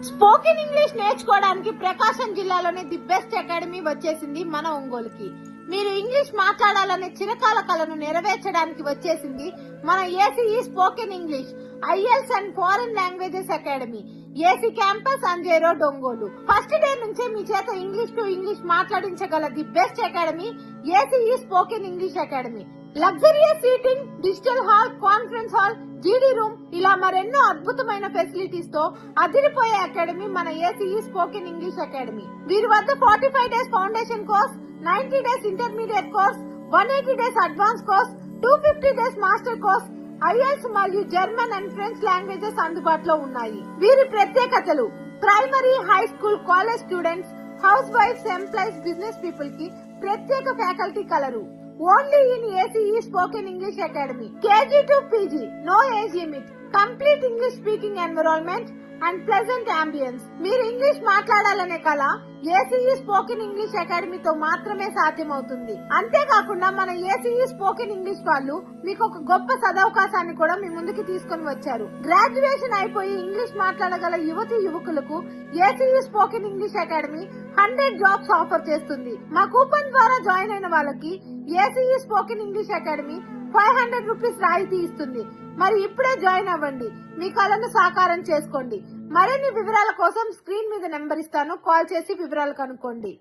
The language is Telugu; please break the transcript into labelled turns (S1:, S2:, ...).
S1: స్పోకెన్ ఇంగ్లీష్ నేర్చుకోవడానికి ప్రకాశం జిల్లాలోని ది బెస్ట్ అకాడమీ వచ్చేసింది మన ఒంగోలుకి. మీరు ఇంగ్లీష్ మాట్లాడాలనే చిరకాల కలను నెరవేర్చడానికి వచ్చేసింది మన ACE spoken English IELTS and foreign languages academy, AC campus Anjay road Ongole. First day నుంచే మీ చేత ఇంగ్లీష్ టు ఇంగ్లీష్ మాట్లాడించగల the best academy ACE spoken English academy. Luxurious seating, digital hall, conference hall, GD room ఇలా మరెన్నో అద్భుతమైన ఫెసిలిటీస్ తో అదిరిపోయే అకాడమీ మన ఏసీఈ స్పోకెన్ ఇంగ్లీష్ అకాడమీ. వీరి వద్ద 45 days foundation course, 90 days intermediate course, 180 days advance course, 250 days master course, IELTS మరియు జర్మన్ అండ్ ఫ్రెంచ్ లాంగ్వేజెస్ అందుబాటులో ఉన్నాయి. వీరి ప్రత్యేకతలు: primary, high school, college students, హౌస్ వైఫ్స్, ఎంప్లాయీస్, బిజినెస్ పీపుల్ కి ప్రత్యేక ఫ్యాకల్టీ కలరు. Only in ACE Spoken English Academy. KG to PG, no age limit. Complete English speaking environment and pleasant ambience. మీరు ఇంగ్లీష్ మాట్లాడాలనే కళ ఏసీఈ స్పోకెన్ ఇంగ్లీష్ అకాడమీతో మాత్రమే సాధ్యమవుతుంది. అంతేకాకుండా మన ఏసీఈ స్పోకెన్ ఇంగ్లీష్ వాళ్ళు మీకు ఒక గొప్ప సదవకాశాన్ని కూడా మీ ముందుకి తీసుకొని వచ్చారు. గ్రాడ్యుయేషన్ అయిపోయి ఇంగ్లీష్ మాట్లాడగల యువతి యువకులకు ACE spoken English academy 100 jobs offer చేస్తుంది. మా కూపన్ ద్వారా జాయిన్ అయిన వాళ్ళకి ACE spoken English academy 500 rupees రాయితీ ఇస్తుంది. మరి ఇప్పుడే జాయిన్ అవ్వండి, మీ కలను సాకారం చేసుకోండి. మరిన్ని వివరాల కోసం స్క్రీన్ మీద నెంబర్ ఇస్తాను, కాల్ చేసి వివరాలు కనుక్కోండి.